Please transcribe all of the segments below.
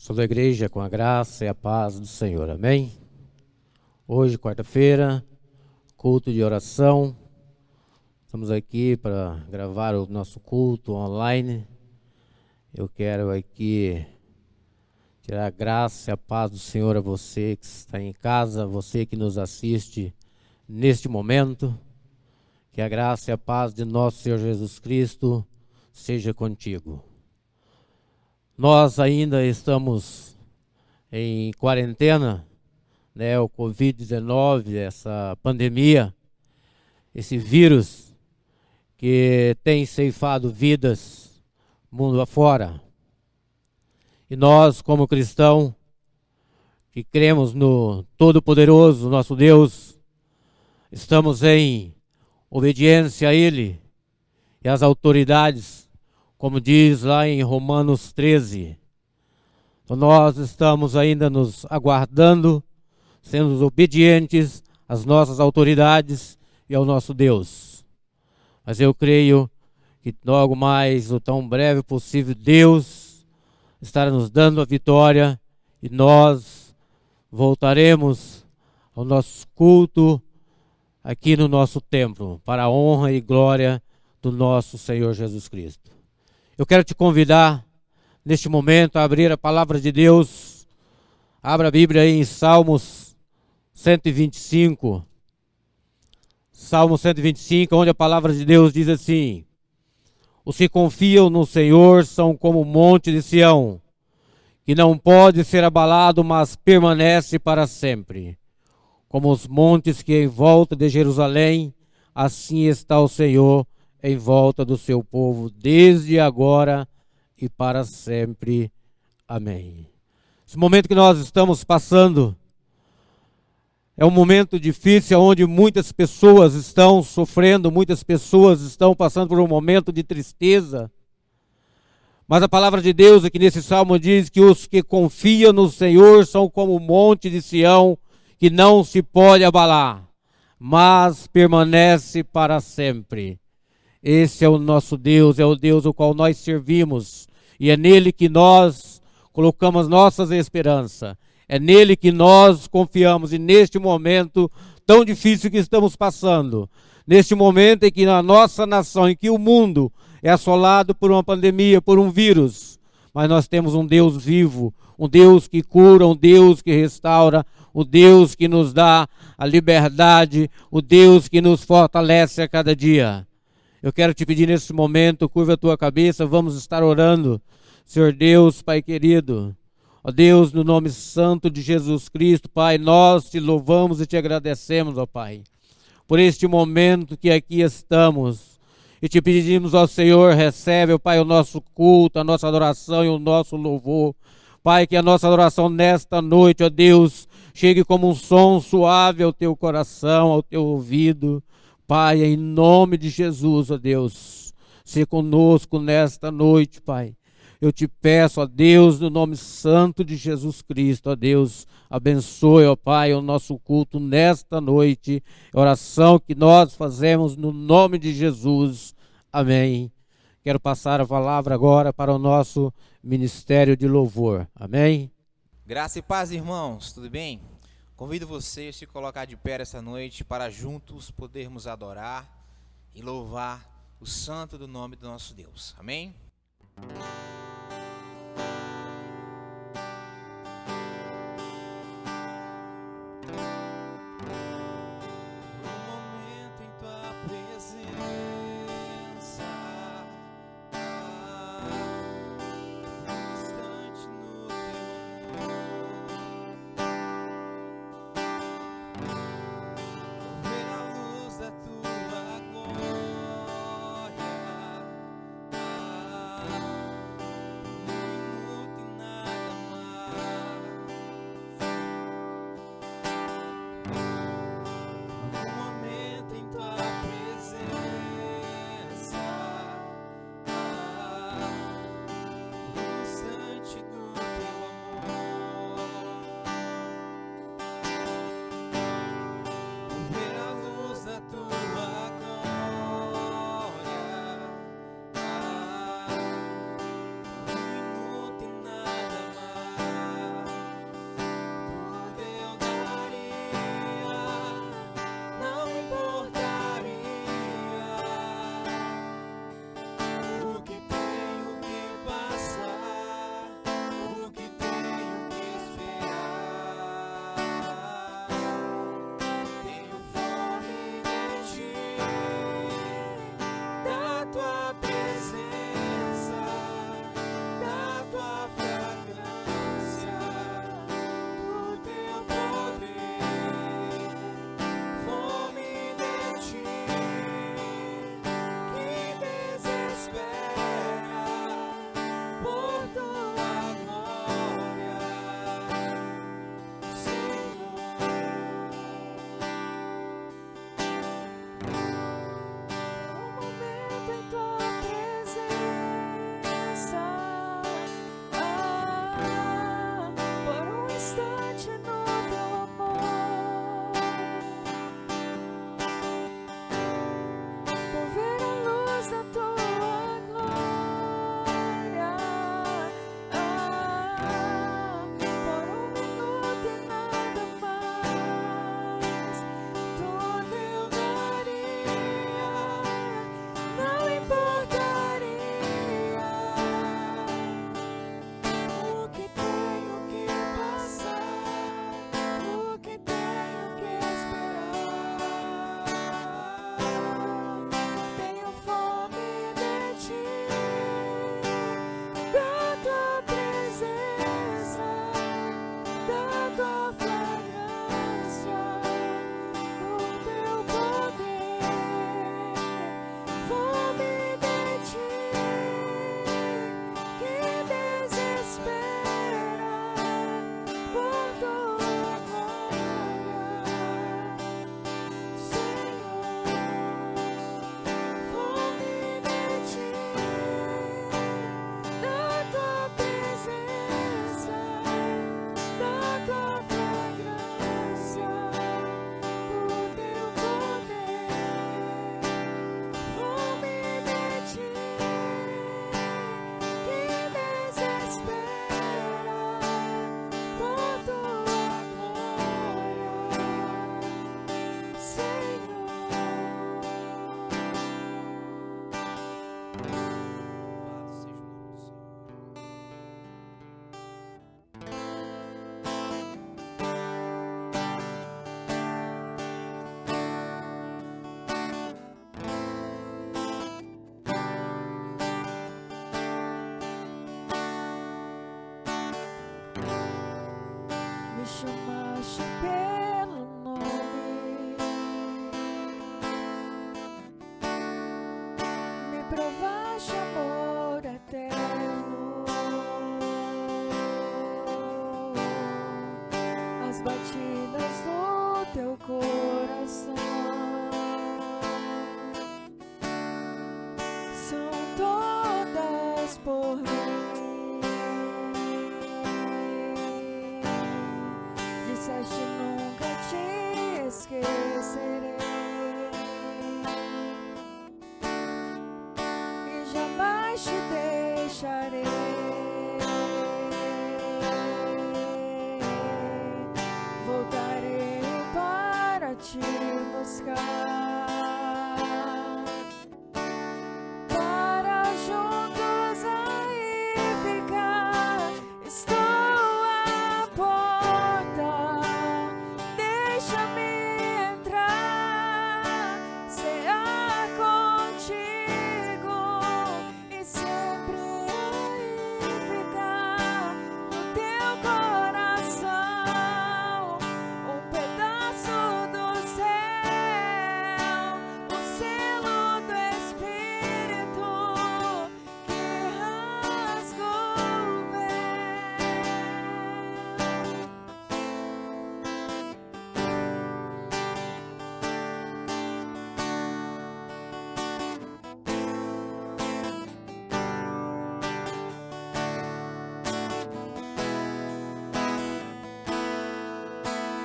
Toda a igreja com a graça e a paz do Senhor, amém? Hoje, quarta-feira, culto de oração. Estamos aqui para gravar o nosso culto online. Eu quero aqui tirar a graça e a paz do Senhor a você que está em casa, você que nos assiste neste momento. Que a graça e a paz de nosso Senhor Jesus Cristo seja contigo. Nós ainda estamos em quarentena, né? O Covid-19, essa pandemia, esse vírus que tem ceifado vidas mundo afora. E nós, como cristãos, que cremos no Todo-Poderoso, nosso Deus, estamos em obediência a Ele e às autoridades, como diz lá em Romanos 13. Então nós estamos ainda nos aguardando, sendo obedientes às nossas autoridades e ao nosso Deus. Mas eu creio que logo mais, o tão breve possível, Deus estará nos dando a vitória e nós voltaremos ao nosso culto aqui no nosso templo, para a honra e glória do nosso Senhor Jesus Cristo. Eu quero te convidar, neste momento, a abrir a palavra de Deus. Abra a Bíblia aí em Salmos 125. Salmo 125, onde a palavra de Deus diz assim: os que confiam no Senhor são como o monte de Sião, que não pode ser abalado, mas permanece para sempre. Como os montes que em volta de Jerusalém, assim está o Senhor em volta do seu povo, desde agora e para sempre. Amém. Esse momento que nós estamos passando é um momento difícil, onde muitas pessoas estão sofrendo, muitas pessoas estão passando por um momento de tristeza. Mas a palavra de Deus aqui nesse salmo diz que os que confiam no Senhor são como o monte de Sião, que não se pode abalar, mas permanece para sempre. Esse é o nosso Deus, é o Deus ao qual nós servimos, e é nele que nós colocamos nossas esperanças, é nele que nós confiamos. E neste momento tão difícil que estamos passando, neste momento em que na nossa nação, em que o mundo é assolado por uma pandemia, por um vírus, mas nós temos um Deus vivo, um Deus que cura, um Deus que restaura, o Deus que nos dá a liberdade, o Deus que nos fortalece a cada dia. Eu quero te pedir nesse momento, curva a tua cabeça, vamos estar orando. Senhor Deus, Pai querido, ó Deus, no nome santo de Jesus Cristo, Pai, nós te louvamos e te agradecemos, ó Pai, por este momento que aqui estamos. E te pedimos, ó Senhor, recebe, ó Pai, o nosso culto, a nossa adoração e o nosso louvor. Pai, que a nossa adoração nesta noite, ó Deus, chegue como um som suave ao teu coração, ao teu ouvido. Pai, em nome de Jesus, ó Deus, se conosco nesta noite, Pai. Eu te peço, ó Deus, no nome santo de Jesus Cristo, ó Deus, abençoe, ó Pai, o nosso culto nesta noite, oração que nós fazemos no nome de Jesus. Amém. Quero passar a palavra agora para o nosso ministério de louvor. Amém. Graça e paz, irmãos, tudo bem? Convido vocês a se colocar de pé essa noite para juntos podermos adorar e louvar o santo do nome do nosso Deus. Amém? provaste amor eterno, as batidas do teu coração são todas por mim. Disseste nunca te esquecerei e jamais te deixarei. Voltarei para te buscar, para juntos aí ficar. Estou à porta, deixa-me entrar, cear contigo e sempre aí ficar no teu coração, um pedaço do céu, o selo do Espírito que rasga o véu.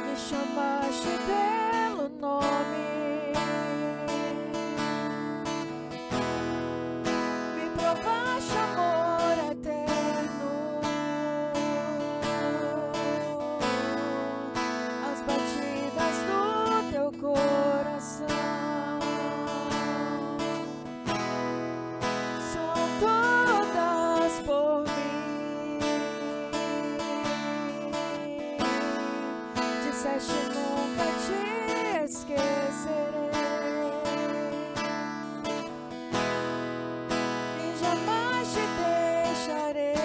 Me chamaste pelo nome, me provaste amor eterno, as batidas do teu coração são todas por mim. Disseste nunca te esquecerei e jamais te deixarei.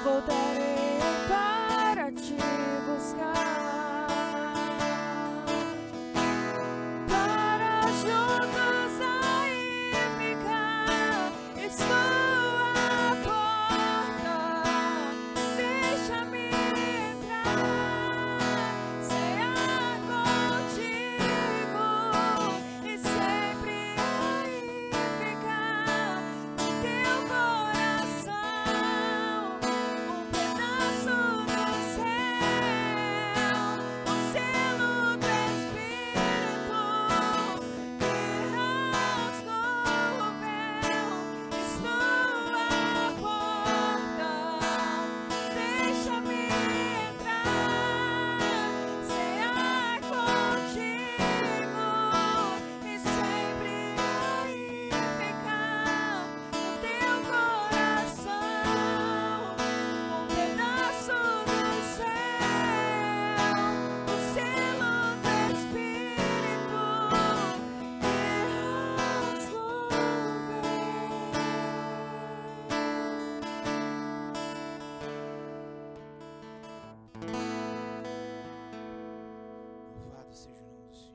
Voltarei para te buscar, para juntos aí ficar. Estou à porta, deixa-me entrar, cear contigo e sempre aí ficar no teu coração, um pedaço do céu, o selo do Espírito que rasga o véu. Estou à porta, deixa-me entrar, cear contigo e sempre aí ficar no teu coração, um pedaço do céu, o selo do Espírito que rasga o véu. Louvado seja o nome do Senhor.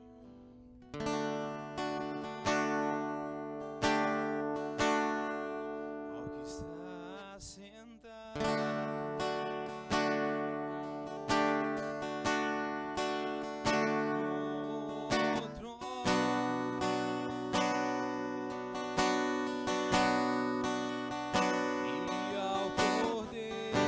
Ao que está sentado no trono, e ao Cordeiro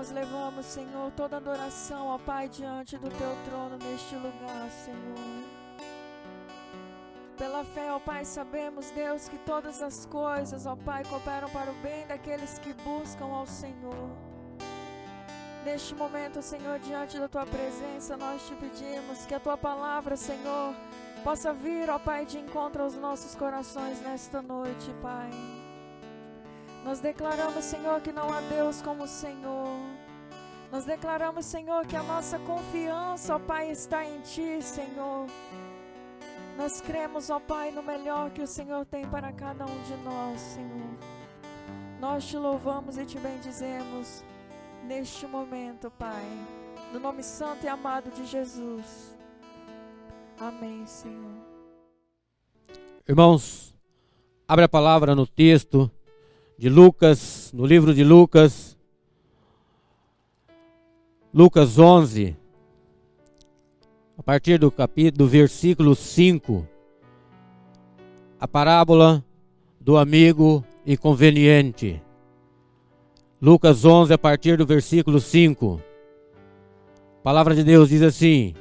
nós levamos, Senhor, toda adoração, ó Pai, diante do Teu trono neste lugar, Senhor. Pela fé, ó Pai, sabemos, Deus, que todas as coisas, ó Pai, cooperam para o bem daqueles que buscam ao Senhor. Neste momento, Senhor, diante da Tua presença, nós te pedimos que a Tua palavra, Senhor, possa vir, ó Pai, de encontro aos nossos corações nesta noite, Pai. Nós declaramos, Senhor, que não há Deus como o Senhor. Nós declaramos, Senhor, que a nossa confiança, ó Pai, está em Ti, Senhor. Nós cremos, ó Pai, no melhor que o Senhor tem para cada um de nós, Senhor. Nós te louvamos e te bendizemos neste momento, Pai. No nome santo e amado de Jesus. Amém, Senhor. Irmãos, abre a palavra no texto de Lucas, no livro de Lucas, Lucas 11, a partir do versículo 5, a parábola do amigo inconveniente. Lucas 11, a partir do versículo 5. A palavra de Deus diz assim: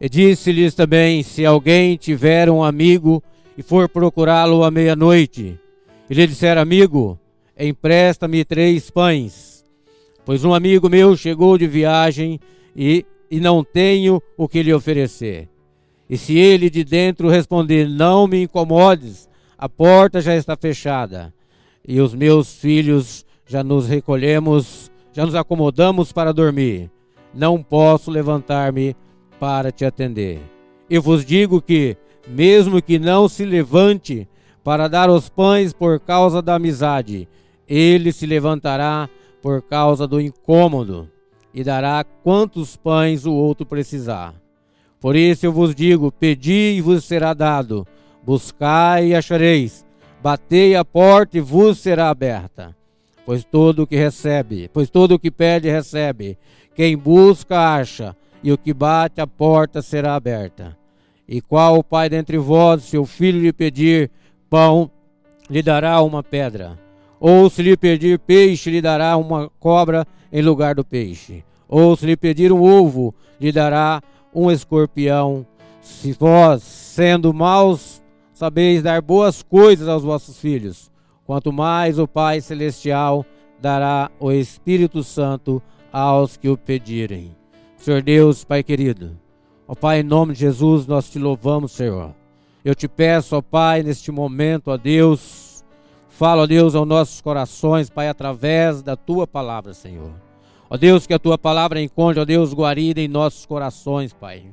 E disse-lhes também: se alguém tiver um amigo e for procurá-lo à meia-noite, e lhe disser: amigo, empresta-me 3 pães, pois um amigo meu chegou de viagem e não tenho o que lhe oferecer. E se ele de dentro responder: não me incomodes, a porta já está fechada, e os meus filhos já nos acomodamos para dormir, não posso levantar-me para te atender. Eu vos digo que, mesmo que não se levante para dar os pães por causa da amizade, ele se levantará por causa do incômodo e dará quantos pães o outro precisar. Por isso eu vos digo: pedi e vos será dado, buscai e achareis, batei a porta e vos será aberta. Pois todo o que pede recebe, quem busca acha, e o que bate a porta será aberta. E qual o pai dentre vós, se o filho lhe pedir pão, lhe dará uma pedra? Ou se lhe pedir peixe, lhe dará uma cobra em lugar do peixe? Ou se lhe pedir um ovo, lhe dará um escorpião? Se vós, sendo maus, sabeis dar boas coisas aos vossos filhos, quanto mais o Pai Celestial dará o Espírito Santo aos que o pedirem. Senhor Deus, Pai querido, ó Pai, em nome de Jesus, nós te louvamos, Senhor. Eu te peço, ó Pai, neste momento, ó Deus, fala, ó Deus, aos nossos corações, Pai, através da Tua palavra, Senhor. Ó Deus, que a Tua palavra encontre, ó Deus, guarida em nossos corações, Pai.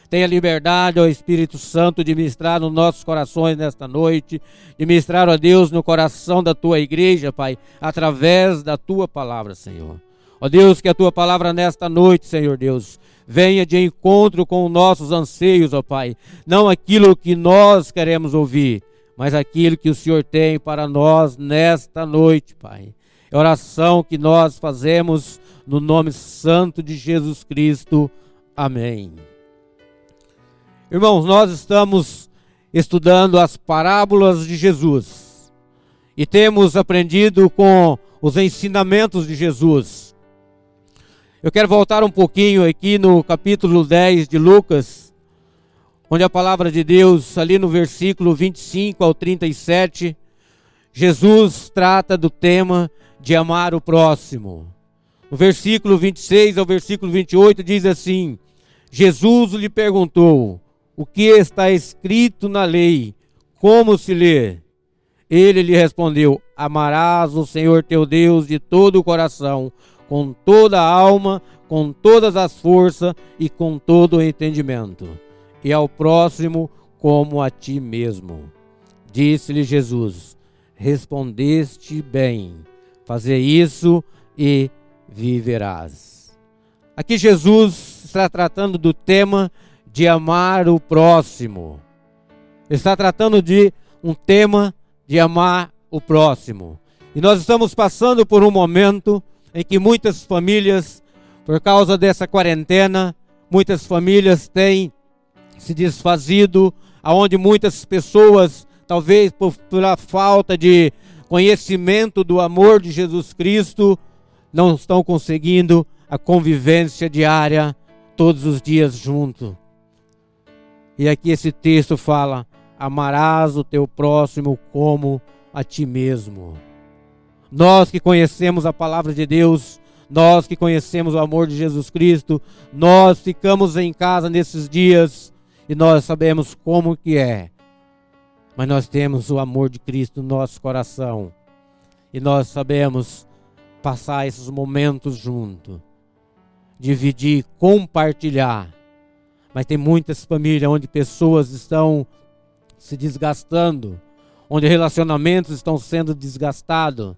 Tenha liberdade, ó Espírito Santo, de ministrar nos nossos corações nesta noite, de ministrar, ó Deus, no coração da Tua igreja, Pai, através da Tua palavra, Senhor. Ó Deus, que a Tua palavra nesta noite, Senhor Deus, venha de encontro com os nossos anseios, ó Pai. Não aquilo que nós queremos ouvir, mas aquilo que o Senhor tem para nós nesta noite, Pai. É a oração que nós fazemos no nome santo de Jesus Cristo. Amém. Irmãos, nós estamos estudando as parábolas de Jesus e temos aprendido com os ensinamentos de Jesus. Eu quero voltar um pouquinho aqui no capítulo 10 de Lucas, onde a palavra de Deus, ali no versículo 25 ao 37, Jesus trata do tema de amar o próximo. No versículo 26 ao versículo 28 diz assim: Jesus lhe perguntou: o que está escrito na lei? Como se lê? Ele lhe respondeu: amarás o Senhor teu Deus de todo o coração, com toda a alma, com todas as forças e com todo o entendimento, e ao próximo como a ti mesmo. Disse-lhe Jesus: respondeste bem, faze isso e viverás. Aqui Jesus está tratando do tema de amar o próximo. Ele está tratando de um tema de amar o próximo. E nós estamos passando por um momento em que muitas famílias, por causa dessa quarentena, muitas famílias têm se desfazido, aonde muitas pessoas, talvez pela falta de conhecimento do amor de Jesus Cristo, não estão conseguindo a convivência diária todos os dias junto. E aqui esse texto fala: amarás o teu próximo como a ti mesmo. Nós que conhecemos a palavra de Deus, nós que conhecemos o amor de Jesus Cristo, nós ficamos em casa nesses dias e nós sabemos como que é. Mas nós temos o amor de Cristo no nosso coração e nós sabemos passar esses momentos juntos, dividir, compartilhar. Mas tem muitas famílias onde pessoas estão se desgastando, onde relacionamentos estão sendo desgastados,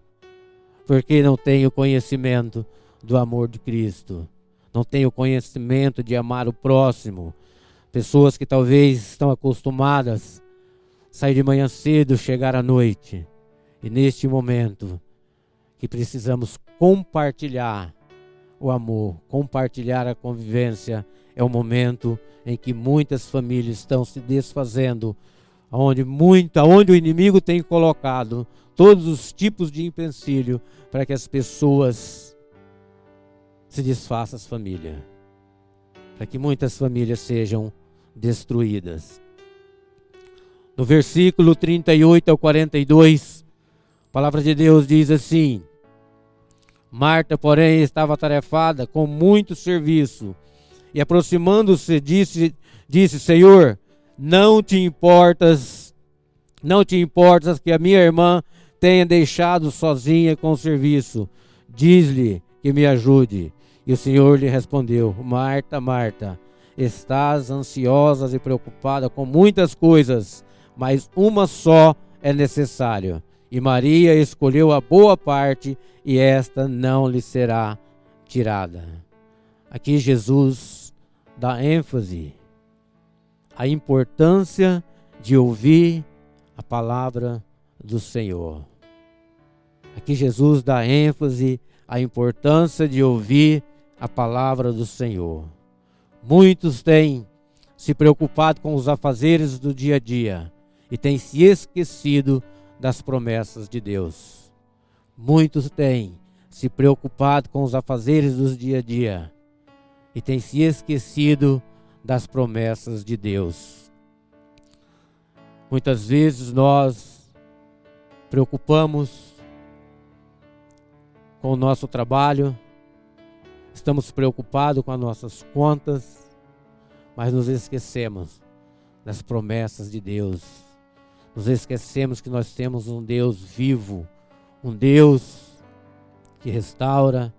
porque não tem o conhecimento do amor de Cristo, não tem o conhecimento de amar o próximo. Pessoas que talvez estão acostumadas a sair de manhã cedo, chegar à noite, e neste momento que precisamos compartilhar o amor, compartilhar a convivência, é o momento em que muitas famílias estão se desfazendo, onde o inimigo tem colocado todos os tipos de empecilho para que as pessoas se desfaçam as famílias, para que muitas famílias sejam destruídas. No versículo 38 ao 42, a palavra de Deus diz assim: Marta, porém, estava atarefada com muito serviço, e aproximando-se disse: Senhor, não te importas que a minha irmã tenha deixado sozinha com o serviço? Diz-lhe que me ajude. E o Senhor lhe respondeu: Marta, Marta, estás ansiosa e preocupada com muitas coisas, mas uma só é necessária. E Maria escolheu a boa parte, e esta não lhe será tirada. Aqui Jesus dá ênfase à importância de ouvir a palavra do Senhor. Aqui Jesus dá ênfase à importância de ouvir a palavra do Senhor. Muitos têm se preocupado com os afazeres do dia a dia e têm se esquecido das promessas de Deus. Muitos têm se preocupado com os afazeres do dia a dia e têm se esquecido das promessas de Deus. Muitas vezes nós preocupamos com o nosso trabalho, estamos preocupados com as nossas contas, mas nos esquecemos das promessas de Deus. Nos esquecemos que nós temos um Deus vivo, um Deus que restaura,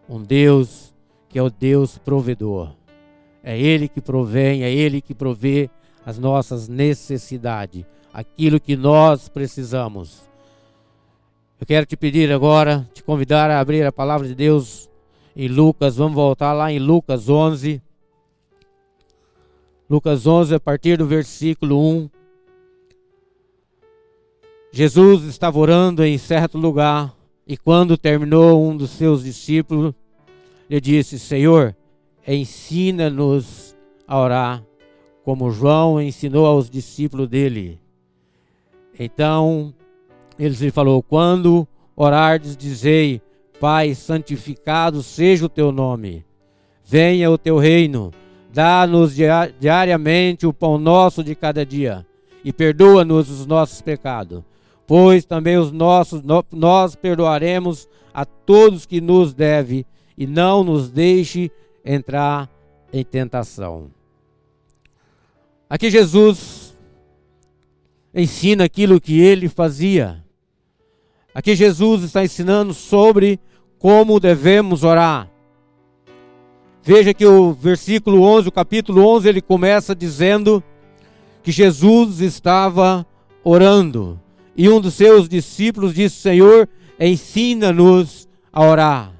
um Deus que é o Deus provedor. É Ele que provém, é Ele que provê as nossas necessidades, aquilo que nós precisamos. Eu quero te pedir agora, te convidar a abrir a palavra de Deus em Lucas. Vamos voltar lá em Lucas 11. Lucas 11, a partir do versículo 1. Jesus estava orando em certo lugar, e quando terminou, um dos seus discípulos lhe disse: Senhor, ensina-nos a orar, como João ensinou aos discípulos dele. Então ele lhe falou: quando orardes, dizei: Pai, santificado seja o teu nome, venha o teu reino, dá-nos diariamente o pão nosso de cada dia, e perdoa-nos os nossos pecados, pois também nós perdoaremos a todos que nos devem, e não nos deixe entrar em tentação. Aqui Jesus ensina aquilo que ele fazia. Aqui Jesus está ensinando sobre como devemos orar. Veja que o versículo 11, o capítulo 11, ele começa dizendo que Jesus estava orando. E um dos seus discípulos disse: Senhor, ensina-nos a orar.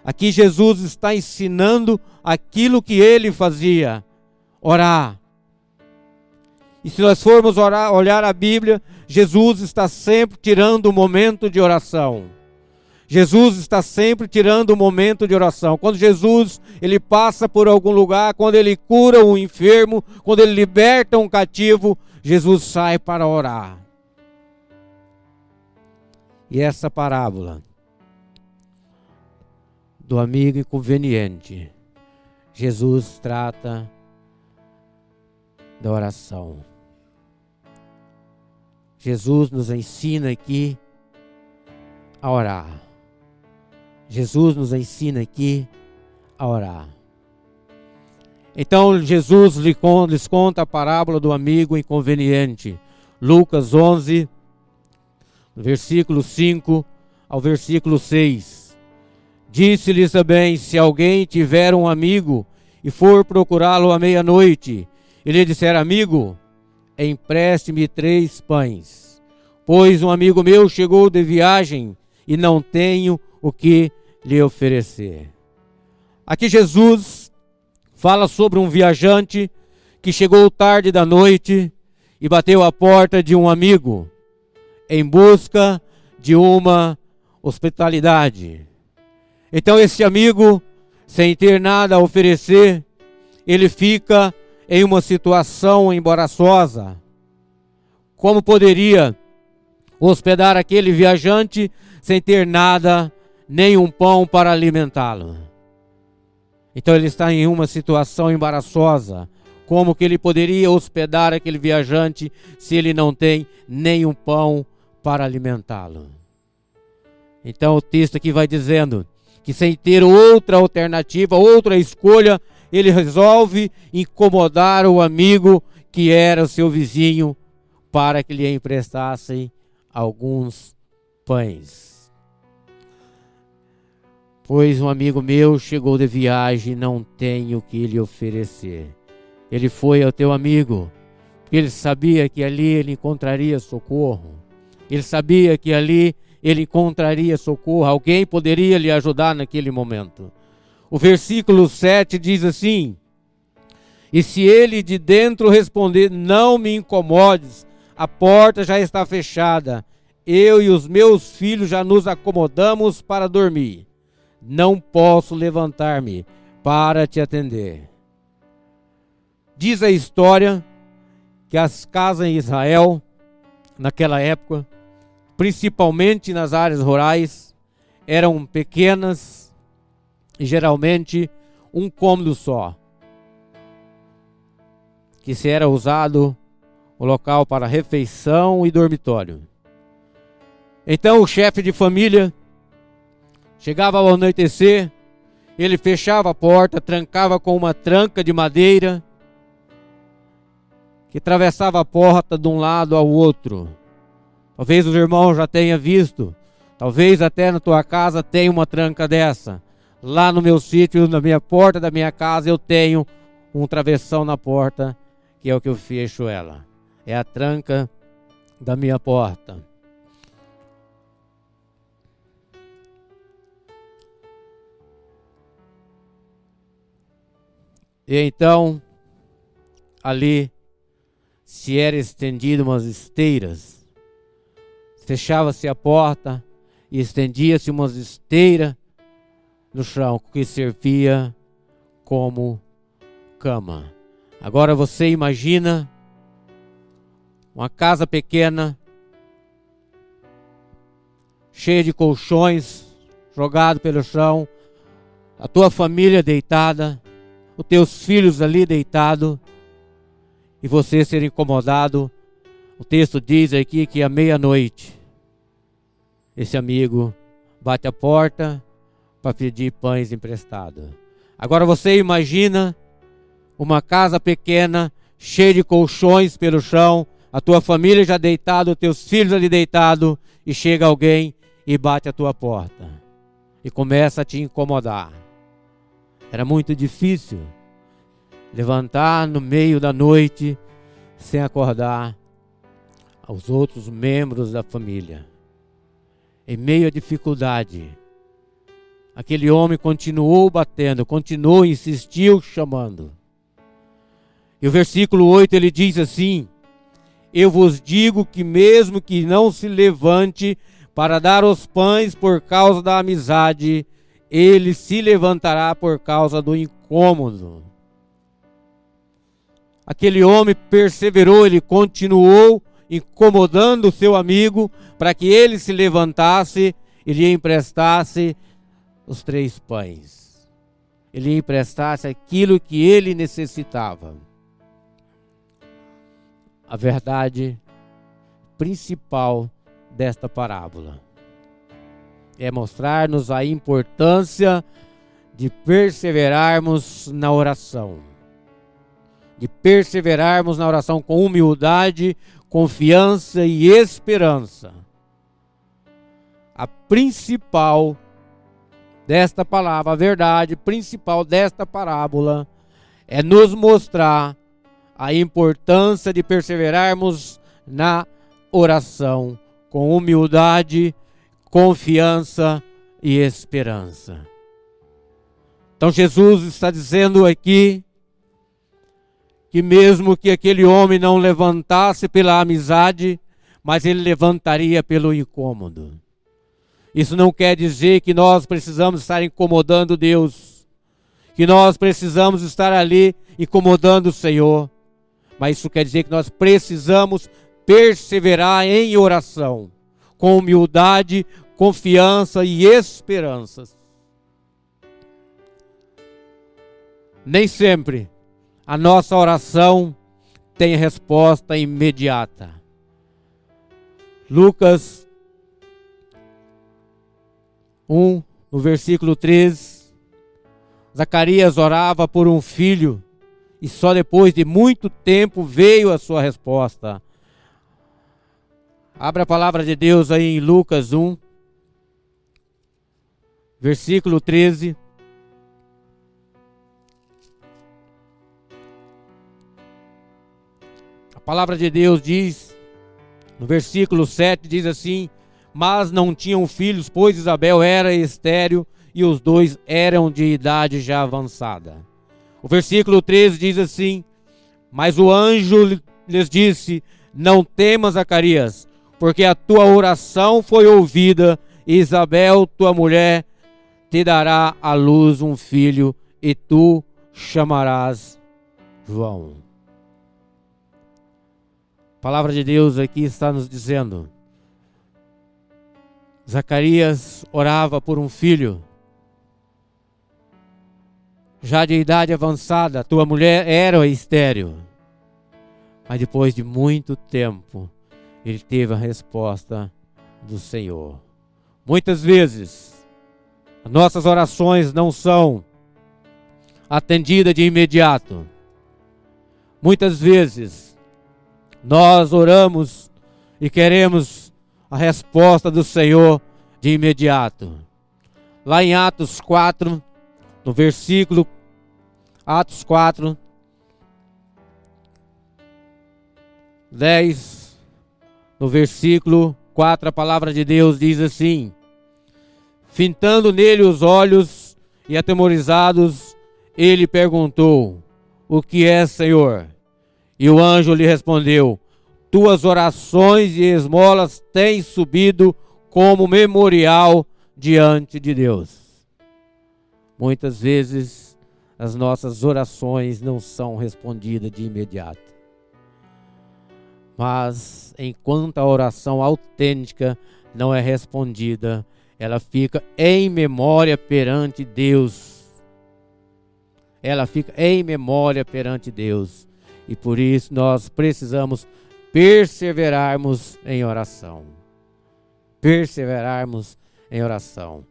Aqui Jesus está ensinando aquilo que ele fazia, orar. E se nós formos olhar a Bíblia, Jesus está sempre tirando um momento de oração. Jesus está sempre tirando um momento de oração. Quando Jesus ele passa por algum lugar, quando ele cura um enfermo, quando ele liberta um cativo, Jesus sai para orar. E essa parábola do amigo inconveniente, Jesus trata da oração. Jesus nos ensina aqui a orar. Jesus nos ensina aqui a orar. Então Jesus lhes conta a parábola do amigo inconveniente. Lucas 11, versículo 5 ao versículo 6. Disse-lhes também: se alguém tiver um amigo e for procurá-lo à meia-noite, e lhe disser: amigo, empreste-me 3 pães, pois um amigo meu chegou de viagem e não tenho o que lhe oferecer. Aqui Jesus fala sobre um viajante que chegou tarde da noite e bateu à porta de um amigo em busca de uma hospitalidade. Então esse amigo, sem ter nada a oferecer, ele fica em uma situação embaraçosa. Como poderia hospedar aquele viajante sem ter nada, nem um pão para alimentá-lo? Então ele está em uma situação embaraçosa. Como que ele poderia hospedar aquele viajante se ele não tem nem um pão para alimentá-lo? Então o texto aqui vai dizendo que, sem ter outra alternativa, outra escolha, ele resolve incomodar o amigo que era seu vizinho para que lhe emprestasse alguns pães. Pois um amigo meu chegou de viagem e não tenho o que lhe oferecer. Ele foi ao teu amigo, porque ele sabia que ali ele encontraria socorro. Ele sabia que ali ele encontraria socorro. Alguém poderia lhe ajudar naquele momento. O versículo 7 diz assim: e se ele de dentro responder: não me incomodes, a porta já está fechada, eu e os meus filhos já nos acomodamos para dormir, não posso levantar-me para te atender. Diz a história que as casas em Israel, naquela época, principalmente nas áreas rurais, eram pequenas e geralmente um cômodo só, que se era usado o local para refeição e dormitório. Então o chefe de família chegava ao anoitecer, ele fechava a porta, trancava com uma tranca de madeira, que atravessava a porta de um lado ao outro. Talvez os irmãos já tenham visto, talvez até na tua casa tenha uma tranca dessa. Lá no meu sítio, na minha porta da minha casa, eu tenho um travessão na porta, que é o que eu fecho ela. É a tranca da minha porta. E então, ali se era estendido umas esteiras, fechava-se a porta e estendia-se umas esteiras no chão, que servia como cama. Agora você imagina uma casa pequena, cheia de colchões jogados pelo chão, a tua família deitada, os teus filhos ali deitados, e você ser incomodado. O texto diz aqui que à meia-noite esse amigo bate a porta para pedir pães emprestados. Agora você imagina uma casa pequena, cheia de colchões pelo chão, a tua família já deitada, os teus filhos ali deitados, e chega alguém e bate a tua porta e começa a te incomodar. Era muito difícil levantar no meio da noite sem acordar aos outros membros da família. Em meio à dificuldade, aquele homem continuou batendo, continuou, insistiu, chamando. E o versículo 8 ele diz assim: eu vos digo que mesmo que não se levante para dar os pães por causa da amizade, ele se levantará por causa do incômodo. Aquele homem perseverou, ele continuou incomodando o seu amigo para que ele se levantasse e lhe emprestasse os 3 pães. Ele emprestasse aquilo que ele necessitava. A verdade principal desta parábola é mostrar-nos a importância de perseverarmos na oração. De perseverarmos na oração com humildade, confiança e esperança. A principal desta palavra, a verdade principal desta parábola é nos mostrar a importância de perseverarmos na oração com humildade, confiança e esperança. Então Jesus está dizendo aqui que mesmo que aquele homem não levantasse pela amizade, mas ele levantaria pelo incômodo. Isso não quer dizer que nós precisamos estar incomodando Deus, que nós precisamos estar ali incomodando o Senhor, mas isso quer dizer que nós precisamos perseverar em oração, com humildade, confiança e esperanças. Nem sempre a nossa oração tem resposta imediata. Lucas 1, no versículo 13, Zacarias orava por um filho e só depois de muito tempo veio a sua resposta. Abra a palavra de Deus aí em Lucas 1, versículo 13. A palavra de Deus diz, no versículo 7, diz assim: mas não tinham filhos, pois Isabel era estéril e os 2 eram de idade já avançada. O versículo 13 diz assim: mas o anjo lhes disse: não temas, Zacarias, porque a tua oração foi ouvida, e Isabel, tua mulher, te dará à luz um filho, e tu chamarás João. A palavra de Deus aqui está nos dizendo: Zacarias orava por um filho, já de idade avançada, tua mulher era estéril. Mas depois de muito tempo, ele teve a resposta do Senhor. Muitas vezes, nossas orações não são atendidas de imediato. Muitas vezes, nós oramos e queremos a resposta do Senhor de imediato. Lá em Atos 4, no versículo Atos 4, 10, no versículo 4, a palavra de Deus diz assim: fitando nele os olhos e atemorizados, ele perguntou: o que é, Senhor? E o anjo lhe respondeu: tuas orações e esmolas têm subido como memorial diante de Deus. Muitas vezes as nossas orações não são respondidas de imediato. Mas enquanto a oração autêntica não é respondida, ela fica em memória perante Deus. Ela fica em memória perante Deus. E por isso nós precisamos perseverarmos em oração. Perseverarmos em oração.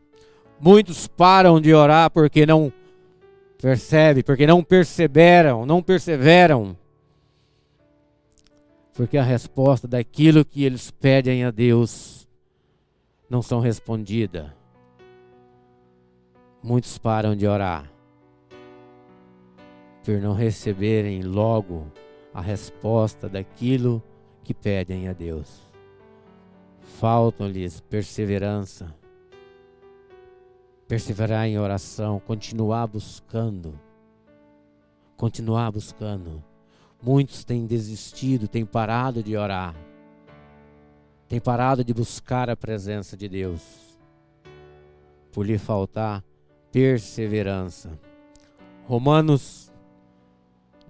Muitos param de orar porque não percebem, porque não perseveram. Porque a resposta daquilo que eles pedem a Deus não são respondidas. Muitos param de orar por não receberem logo a resposta daquilo que pedem a Deus. Faltam-lhes perseverança, perseverar em oração, continuar buscando. Muitos têm desistido, têm parado de orar, têm parado de buscar a presença de Deus, por lhe faltar perseverança. Romanos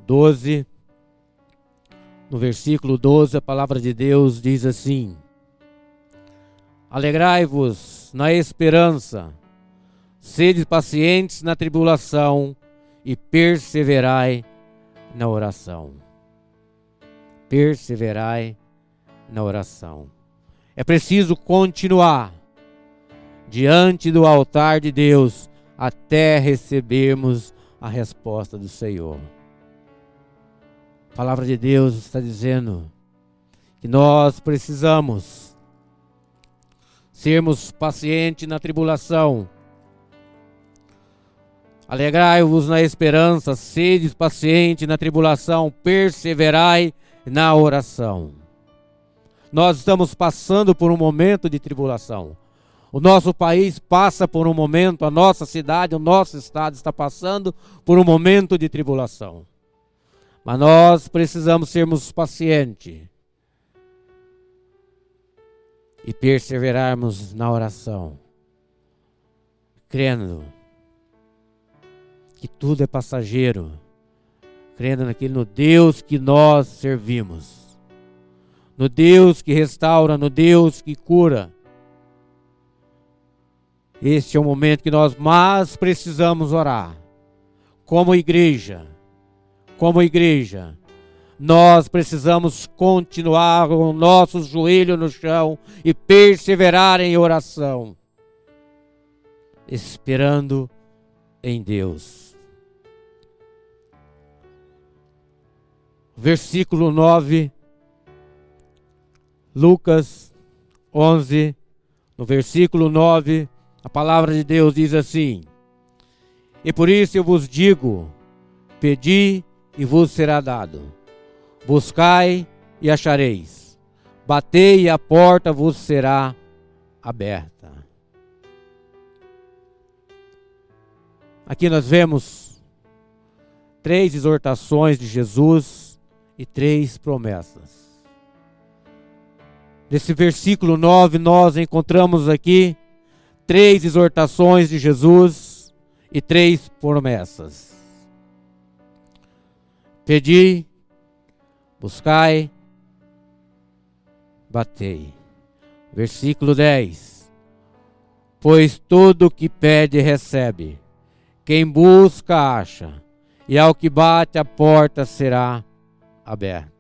12, no versículo 12, a palavra de Deus diz assim: alegrai-vos na esperança, Sede pacientes na tribulação e perseverai na oração. Perseverai na oração. É preciso continuar diante do altar de Deus até recebermos a resposta do Senhor. A palavra de Deus está dizendo que nós precisamos sermos pacientes na tribulação. Alegrai-vos na esperança, sede paciente na tribulação, perseverai na oração. Nós estamos passando por um momento de tribulação. O nosso país passa por um momento, a nossa cidade, o nosso estado está passando por um momento de tribulação. Mas nós precisamos sermos pacientes e perseverarmos na oração, crendo que tudo é passageiro, crendo no Deus que nós servimos, no Deus que restaura, no Deus que cura. Este é o momento que nós mais precisamos orar. Como igreja, nós precisamos continuar com o nosso joelho no chão e perseverar em oração, esperando em Deus. Versículo 9, Lucas 11, no versículo 9, a palavra de Deus diz assim: e por isso eu vos digo, pedi e vos será dado, buscai e achareis, batei e a porta vos será aberta. Aqui nós vemos 3 exortações de Jesus e 3 promessas. Nesse versículo 9 nós encontramos aqui 3 exortações de Jesus e 3 promessas. Pedi, buscai, batei. Versículo 10. Pois todo o que pede recebe, quem busca acha, e ao que bate a porta será aberta.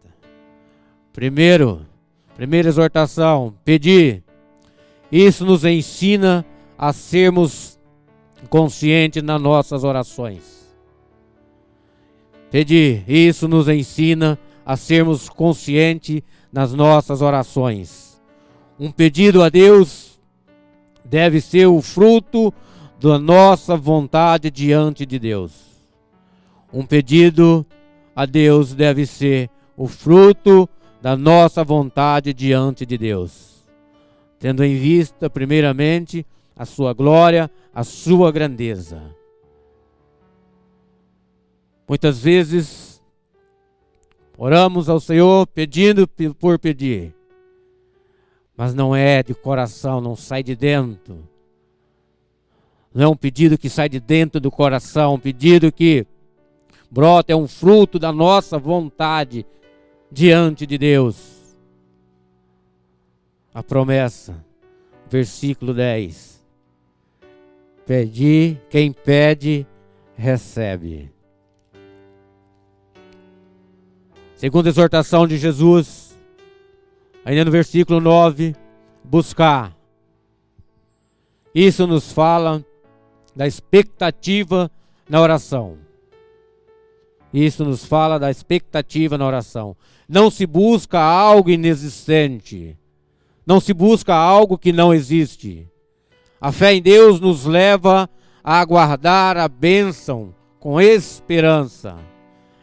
Primeira exortação, pedir. Isso nos ensina a sermos conscientes nas nossas orações. Pedir, isso nos ensina a sermos conscientes nas nossas orações. Um pedido a Deus deve ser o fruto da nossa vontade diante de Deus. Um pedido a Deus deve ser o fruto da nossa vontade diante de Deus, tendo em vista, primeiramente, a sua glória, a sua grandeza. Muitas vezes oramos ao Senhor pedindo por pedir, mas não é de coração, não sai de dentro. Não é um pedido que sai de dentro do coração, um pedido que brota, é um fruto da nossa vontade diante de Deus. A promessa, versículo 10. Pedi, quem pede, recebe. Segunda exortação de Jesus, ainda no versículo 9, buscar. Isso nos fala da expectativa na oração. Isso nos fala da expectativa na oração. Não se busca algo inexistente. Não se busca algo que não existe. A fé em Deus nos leva a aguardar a bênção com esperança.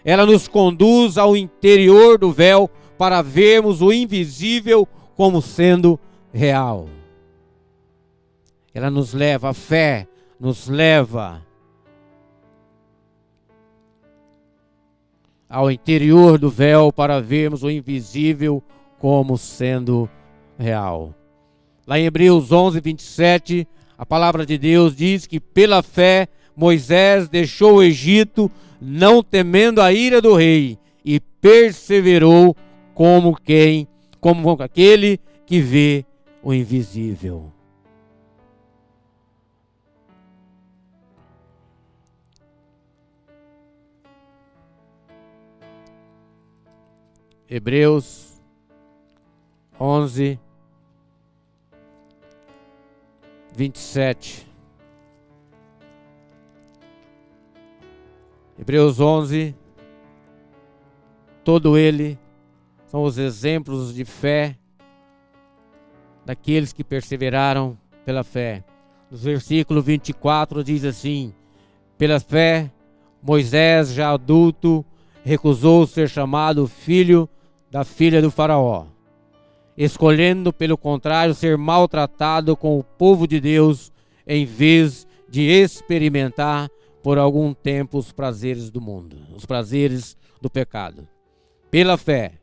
Ela nos conduz ao interior do véu para vermos o invisível como sendo real. Ela nos leva, a fé nos leva ao interior do véu para vermos o invisível como sendo real. Lá em Hebreus 11, 27, a palavra de Deus diz que pela fé Moisés deixou o Egito, não temendo a ira do rei, e perseverou como aquele que vê o invisível. Hebreus 11, 27. Hebreus 11, todo ele são os exemplos de fé daqueles que perseveraram pela fé. No versículo 24 diz assim: pela fé, Moisés, já adulto, recusou ser chamado filho da filha do faraó, escolhendo, pelo contrário, ser maltratado com o povo de Deus, em vez de experimentar por algum tempo os prazeres do mundo, os prazeres do pecado. Pela fé,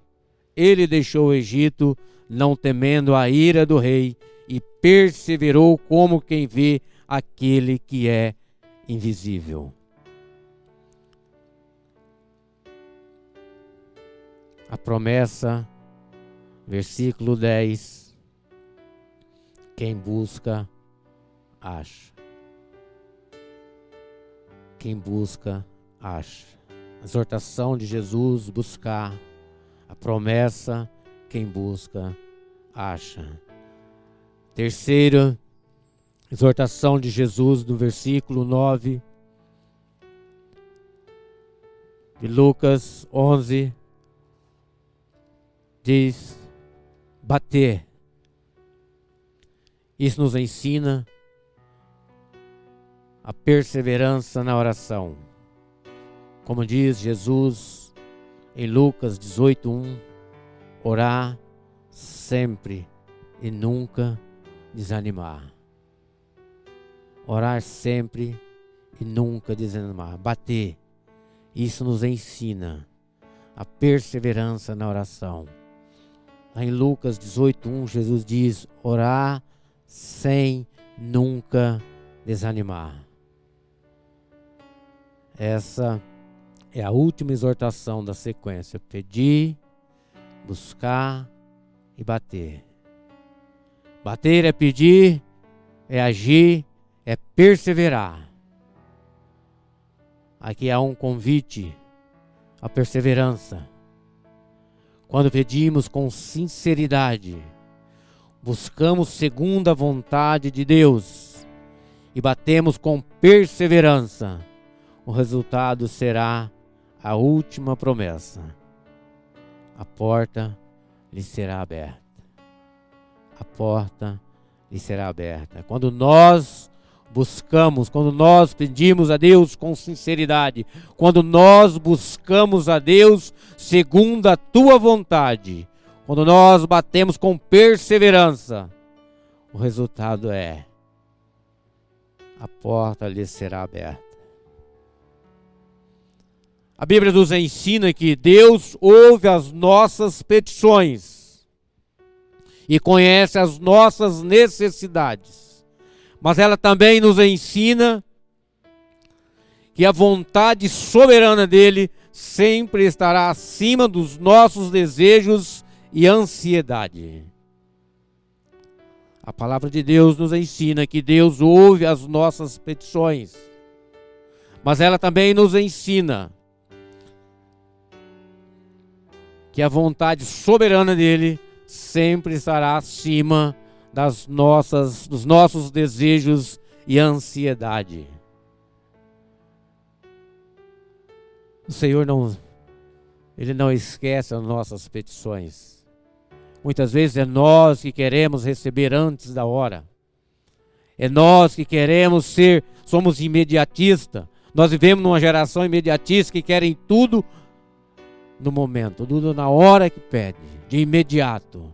ele deixou o Egito, não temendo a ira do rei, e perseverou como quem vê aquele que é invisível. A promessa, versículo 10, quem busca, acha. Quem busca, acha. A exortação de Jesus, buscar. A promessa, quem busca, acha. Terceira exortação de Jesus, no versículo 9 de Lucas 11, diz: bater. Isso nos ensina a perseverança na oração. Como diz Jesus em Lucas 18:1, orar sempre e nunca desanimar. Orar sempre e nunca desanimar. Bater. Isso nos ensina a perseverança na oração. Lá em Lucas 18:1, Jesus diz: orar sem nunca desanimar. Essa é a última exortação da sequência: pedir, buscar e bater. Bater é pedir, é agir, é perseverar. Aqui há um convite à perseverança. Quando pedimos com sinceridade, buscamos segundo a vontade de Deus e batemos com perseverança, o resultado será a última promessa: a porta lhe será aberta. A porta lhe será aberta. Quando nós buscamos, quando nós pedimos a Deus com sinceridade, quando nós buscamos a Deus segundo a tua vontade, quando nós batemos com perseverança, o resultado é: a porta lhe será aberta. A Bíblia nos ensina que Deus ouve as nossas petições e conhece as nossas necessidades. Mas ela também nos ensina que a vontade soberana dele sempre estará acima dos nossos desejos e ansiedade. A palavra de Deus nos ensina que Deus ouve as nossas petições, mas ela também nos ensina que a vontade soberana dele sempre estará acima dos nossos desejos e ansiedade. O Senhor Ele não esquece as nossas petições. Muitas vezes é nós que queremos receber antes da hora. É nós que somos imediatistas. Nós vivemos numa geração imediatista que querem tudo no momento, tudo na hora que pede, de imediato.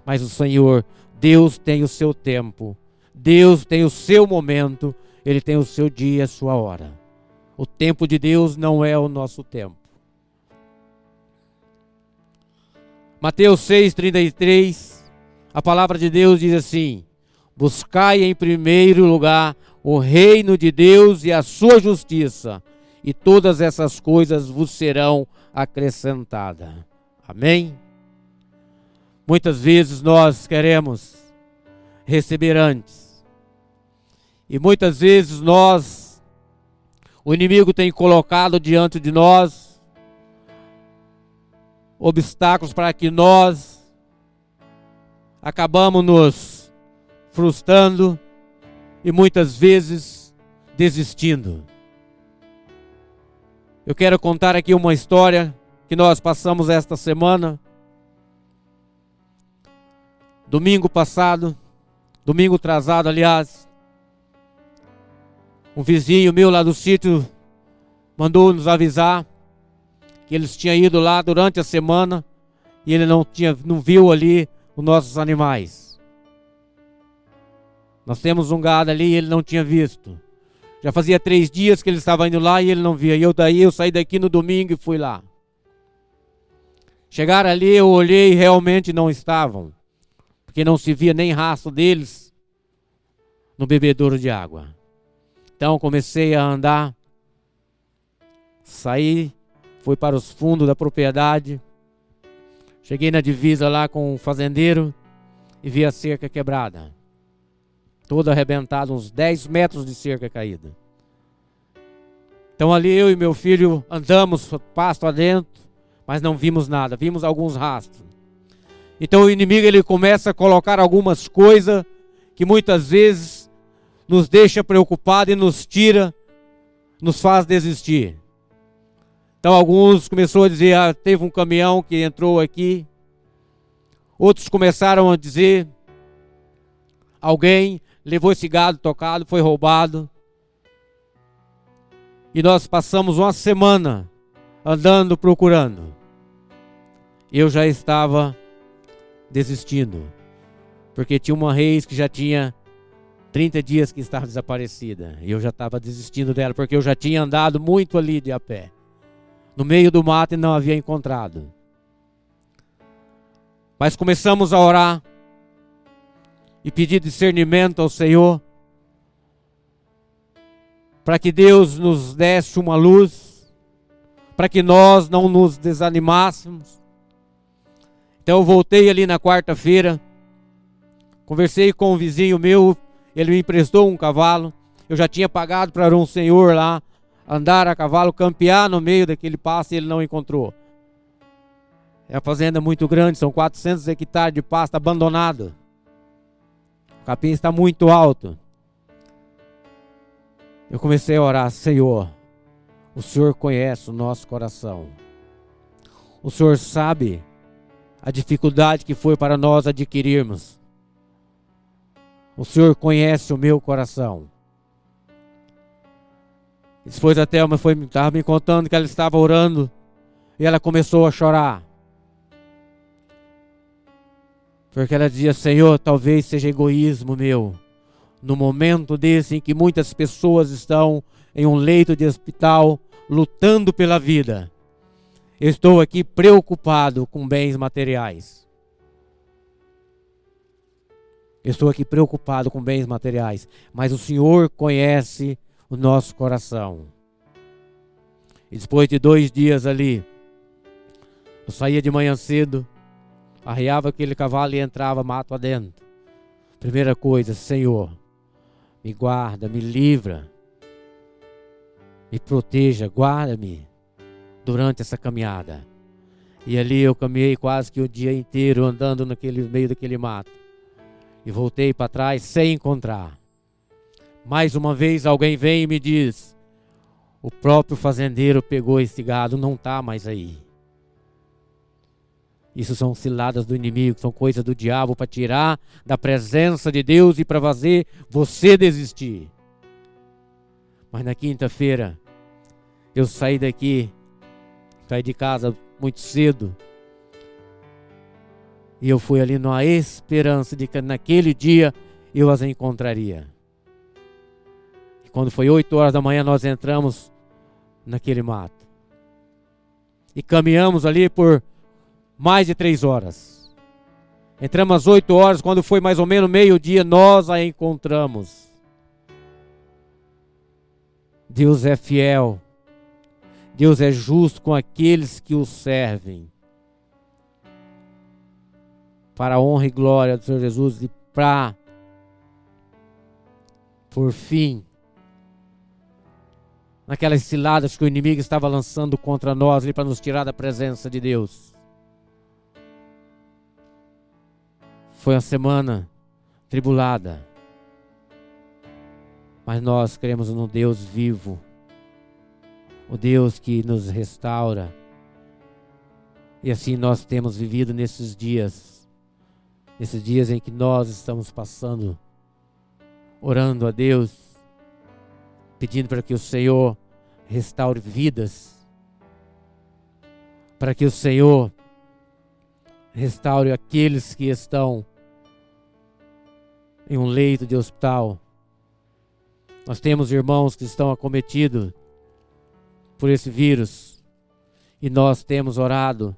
Mas o Senhor, Deus tem o seu tempo, Deus tem o seu momento, Ele tem o seu dia, a sua hora. O tempo de Deus não é o nosso tempo. Mateus 6,33, a palavra de Deus diz assim: buscai em primeiro lugar o reino de Deus e a sua justiça, e todas essas coisas vos serão acrescentadas. Amém? Muitas vezes nós queremos receber antes. E muitas vezes o inimigo tem colocado diante de nós obstáculos para que nós acabamos nos frustrando e muitas vezes desistindo. Eu quero contar aqui uma história que nós passamos esta semana. Domingo atrasado, aliás, um vizinho meu lá do sítio mandou nos avisar que eles tinham ido lá durante a semana e ele não viu ali os nossos animais. Nós temos um gado ali e ele não tinha visto. Já fazia 3 dias que ele estava indo lá e ele não via. Eu saí daqui no domingo e fui lá. Chegaram ali, eu olhei e realmente não estavam, porque não se via nem rastro deles no bebedouro de água. Então comecei a andar, saí, fui para os fundos da propriedade, cheguei na divisa lá com o fazendeiro e vi a cerca quebrada, toda arrebentada, uns 10 metros de cerca caída. Então ali eu e meu filho andamos pasto adentro, mas não vimos nada, vimos alguns rastros. Então o inimigo ele começa a colocar algumas coisas que muitas vezes nos deixa preocupado e nos tira, nos faz desistir. Então alguns começaram a dizer, teve um caminhão que entrou aqui. Outros começaram a dizer, alguém levou esse gado tocado, foi roubado. E nós passamos uma semana andando, procurando. Eu já estava desistindo, porque tinha uma reis que já tinha 30 dias que estava desaparecida. E eu já estava desistindo dela, porque eu já tinha andado muito ali de a pé, no meio do mato, e não havia encontrado. Mas começamos a orar e pedir discernimento ao Senhor, para que Deus nos desse uma luz, para que nós não nos desanimássemos. Então eu voltei ali na quarta-feira, conversei com um vizinho meu, ele me emprestou um cavalo. Eu já tinha pagado para um senhor lá andar a cavalo, campear no meio daquele pasto, e ele não encontrou. É uma fazenda muito grande, são 400 hectares de pasto abandonado. O capim está muito alto. Eu comecei a orar, Senhor, o Senhor conhece o nosso coração. O Senhor sabe a dificuldade que foi para nós adquirirmos. O Senhor conhece o meu coração. Depois a Thelma estava me contando que ela estava orando e ela começou a chorar. Porque ela dizia, Senhor, talvez seja egoísmo meu. No momento desse em que muitas pessoas estão em um leito de hospital, lutando pela vida, eu estou aqui preocupado com bens materiais. Eu estou aqui preocupado com bens materiais, mas o Senhor conhece o nosso coração. E depois de 2 dias ali, eu saía de manhã cedo, arreava aquele cavalo e entrava mato adentro. Primeira coisa, Senhor, me guarda, me livra, me proteja, guarda-me durante essa caminhada. E ali eu caminhei quase que o dia inteiro andando naquele meio daquele mato. E voltei para trás sem encontrar. Mais uma vez alguém vem e me diz, o próprio fazendeiro pegou esse gado, não está mais aí. Isso são ciladas do inimigo, são coisas do diabo para tirar da presença de Deus e para fazer você desistir. Mas na quinta-feira, eu saí de casa muito cedo. E eu fui ali numa esperança de que naquele dia eu as encontraria. E quando foi 8 horas da manhã, nós entramos naquele mato. E caminhamos ali por mais de 3 horas. Entramos às 8 horas, quando foi mais ou menos meio-dia, nós a encontramos. Deus é fiel. Deus é justo com aqueles que o servem. Para a honra e glória do Senhor Jesus e para, por fim, naquelas ciladas que o inimigo estava lançando contra nós, para nos tirar da presença de Deus. Foi uma semana tribulada. Mas nós cremos no Deus vivo. O Deus que nos restaura. E assim nós temos vivido nesses dias. Nesses dias em que nós estamos passando. Orando a Deus. Pedindo para que o Senhor restaure vidas. Para que o Senhor restaure aqueles que estão em um leito de hospital. Nós temos irmãos que estão acometidos por esse vírus. E nós temos orado,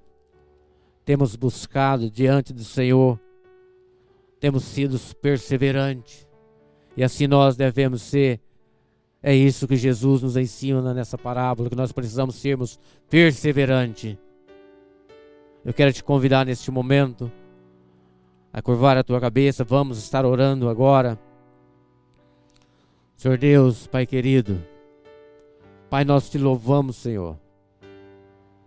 temos buscado diante do Senhor, temos sido perseverantes. E assim nós devemos ser. É isso que Jesus nos ensina nessa parábola, que nós precisamos sermos perseverantes. Eu quero te convidar neste momento a curvar a tua cabeça. Vamos estar orando agora. Senhor Deus, Pai querido, Pai, nós te louvamos, Senhor.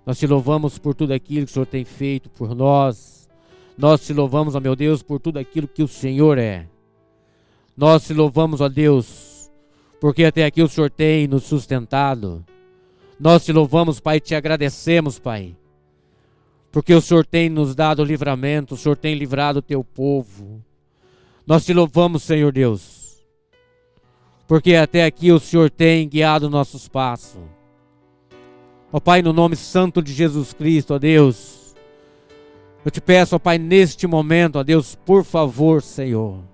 Nós te louvamos por tudo aquilo que o Senhor tem feito por nós. Nós te louvamos, ó meu Deus, por tudo aquilo que o Senhor é. Nós te louvamos, ó Deus, porque até aqui o Senhor tem nos sustentado. Nós te louvamos, Pai, e te agradecemos, Pai, porque o Senhor tem nos dado livramento, o Senhor tem livrado o teu povo. Nós te louvamos, Senhor Deus, porque até aqui o Senhor tem guiado nossos passos. Ó Pai, no nome santo de Jesus Cristo, ó Deus, eu te peço, ó Pai, neste momento, ó Deus, por favor, Senhor,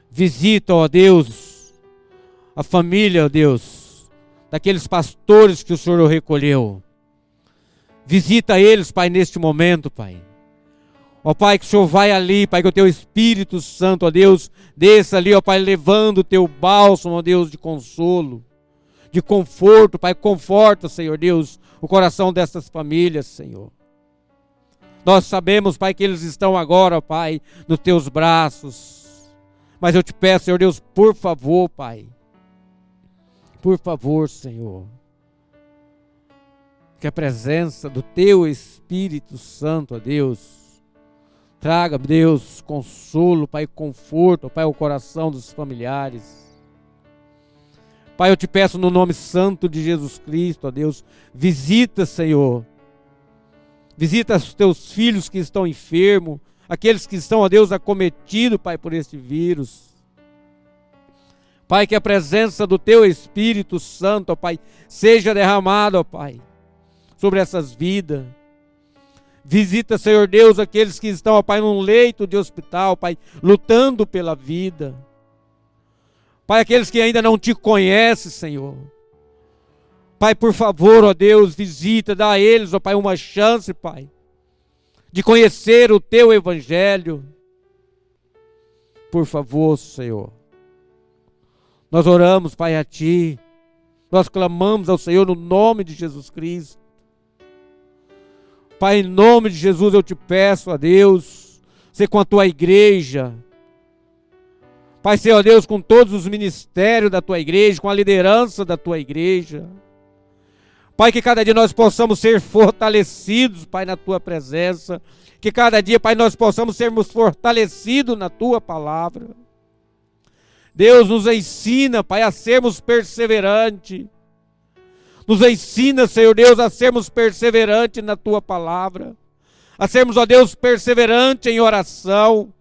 visita, ó Deus, a família, ó Deus, daqueles pastores que o Senhor recolheu. Visita eles, Pai, neste momento, Pai. Ó Pai, que o Senhor vai ali, Pai, que o teu Espírito Santo, ó Deus, desça ali, ó Pai, levando o teu bálsamo, ó Deus, de consolo, de conforto, Pai. Conforta, Senhor Deus, o coração dessas famílias, Senhor. Nós sabemos, Pai, que eles estão agora, ó Pai, nos teus braços. Mas eu te peço, Senhor Deus, por favor, Pai. Por favor, Senhor, que a presença do teu Espírito Santo, ó Deus, traga, Deus, consolo, Pai, conforto, Pai, ao coração dos familiares. Pai, eu te peço no nome santo de Jesus Cristo, ó Deus, visita, Senhor, visita os teus filhos que estão enfermos, aqueles que estão, ó Deus, acometidos, Pai, por este vírus. Pai, que a presença do teu Espírito Santo, ó Pai, seja derramada, ó Pai, sobre essas vidas. Visita, Senhor Deus, aqueles que estão, ó Pai, num leito de hospital, Pai, lutando pela vida. Pai, aqueles que ainda não te conhecem, Senhor. Pai, por favor, ó Deus, visita, dá a eles, ó Pai, uma chance, Pai, de conhecer o teu Evangelho. Por favor, Senhor. Nós oramos, Pai, a Ti. Nós clamamos ao Senhor no nome de Jesus Cristo. Pai, em nome de Jesus eu te peço, ó Deus, ser com a Tua igreja. Pai, ser, ó Deus, com todos os ministérios da Tua igreja, com a liderança da Tua igreja. Pai, que cada dia nós possamos ser fortalecidos, Pai, na Tua presença. Que cada dia, Pai, nós possamos sermos fortalecidos na Tua palavra. Deus, nos ensina, Pai, a sermos perseverantes. Nos ensina, Senhor Deus, a sermos perseverantes na Tua palavra. A sermos, ó Deus, perseverantes em oração.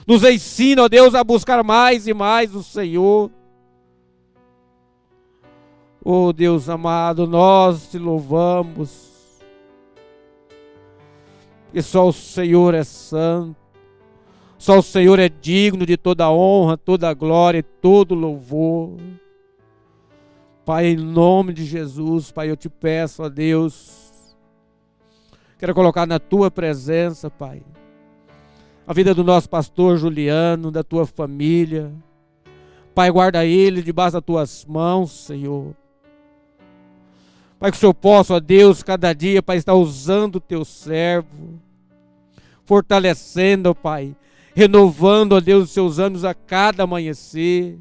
Nos ensina, ó Deus, a buscar mais e mais o Senhor. Oh Deus amado, nós te louvamos. Porque só o Senhor é santo. Só o Senhor é digno de toda honra, toda glória e todo louvor. Pai, em nome de Jesus, Pai, eu te peço, ó Deus, quero colocar na Tua presença, Pai, a vida do nosso pastor Juliano, da Tua família. Pai, guarda ele debaixo das Tuas mãos, Senhor. Pai, que o Senhor possa, ó Deus, cada dia, Pai, estar usando o Teu servo, fortalecendo, ó Pai, renovando, ó Deus, os seus anos a cada amanhecer.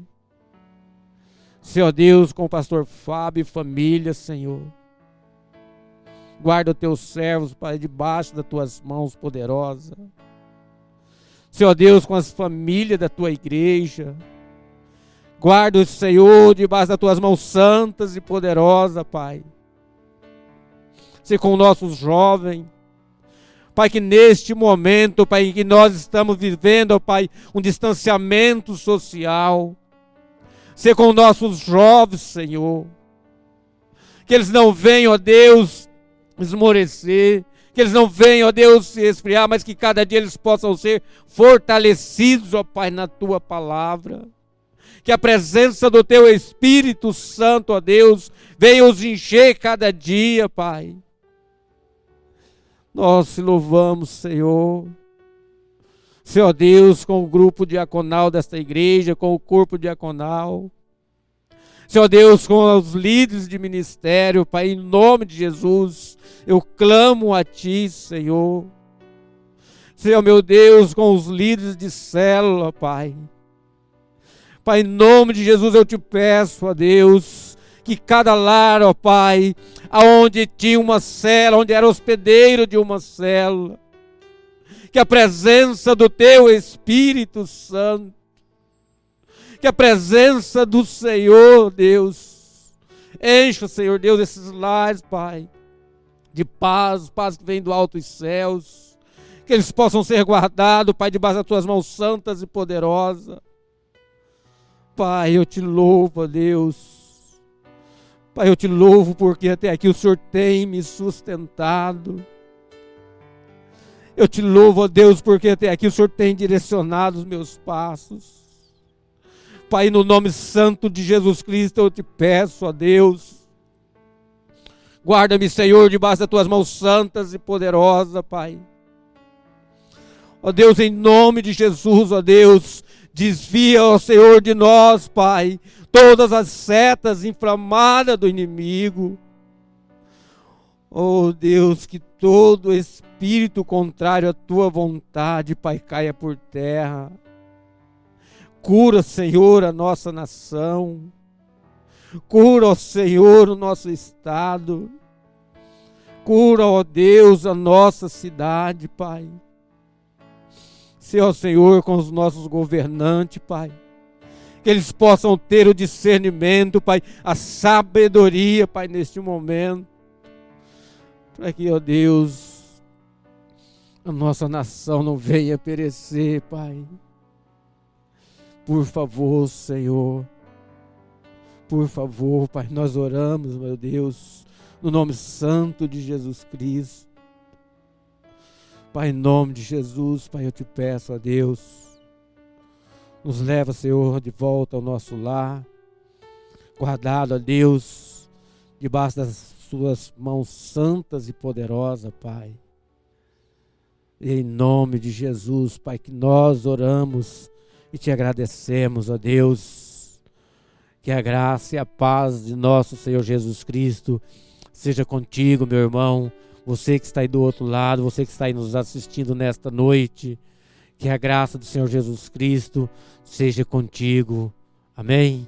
Senhor Deus, com o pastor Fábio e família, Senhor. Guarda os teus servos, Pai, debaixo das tuas mãos poderosas. Senhor Deus, com as famílias da tua igreja. Guarda o Senhor debaixo das tuas mãos santas e poderosas, Pai. Ser com nossos jovens. Pai, que neste momento, Pai, em que nós estamos vivendo, Pai, um distanciamento social. Ser com nossos jovens, Senhor. Que eles não venham, ó Deus, esmorecer. Que eles não venham, ó Deus, se esfriar, mas que cada dia eles possam ser fortalecidos, ó Pai, na tua palavra. Que a presença do teu Espírito Santo, ó Deus, venha os encher cada dia, Pai. Nós te louvamos, Senhor. Senhor Deus, com o grupo diaconal desta igreja, com o corpo diaconal. Senhor Deus, com os líderes de ministério, Pai, em nome de Jesus, eu clamo a Ti, Senhor. Senhor, meu Deus, com os líderes de célula, Pai. Pai, em nome de Jesus, eu te peço, ó Deus, que cada lar, ó Pai, aonde tinha uma célula, onde era hospedeiro de uma célula, que a presença do Teu Espírito Santo, que a presença do Senhor, Deus, encha, Senhor Deus, esses lares, Pai, de paz, paz que vem do alto dos céus, que eles possam ser guardados, Pai, debaixo das Tuas mãos santas e poderosas. Pai, eu te louvo, Deus. Pai, eu te louvo porque até aqui o Senhor tem me sustentado. Eu te louvo, ó Deus, porque até aqui o Senhor tem direcionado os meus passos. Pai, no nome santo de Jesus Cristo, eu te peço, ó Deus. Guarda-me, Senhor, debaixo das tuas mãos santas e poderosas, Pai. Ó Deus, em nome de Jesus, ó Deus, desvia, ó Senhor, de nós, Pai, todas as setas inflamadas do inimigo. Oh Deus, que todo espírito contrário à tua vontade, Pai, caia por terra. Cura, Senhor, a nossa nação. Cura, ó Senhor, o nosso estado. Cura, ó Deus, a nossa cidade, Pai. Seja, Senhor, com os nossos governantes, Pai. Que eles possam ter o discernimento, Pai, a sabedoria, Pai, neste momento. Para que, ó Deus, a nossa nação não venha perecer, Pai. Por favor, Senhor. Por favor, Pai, nós oramos, meu Deus, no nome santo de Jesus Cristo. Pai, em nome de Jesus, Pai, eu te peço, ó Deus, nos leva, Senhor, de volta ao nosso lar, guardado, ó Deus, debaixo das suas mãos santas e poderosas, Pai. E em nome de Jesus, Pai, que nós oramos e te agradecemos, ó Deus, que a graça e a paz de nosso Senhor Jesus Cristo seja contigo, meu irmão, você que está aí do outro lado, você que está aí nos assistindo nesta noite, que a graça do Senhor Jesus Cristo seja contigo. Amém?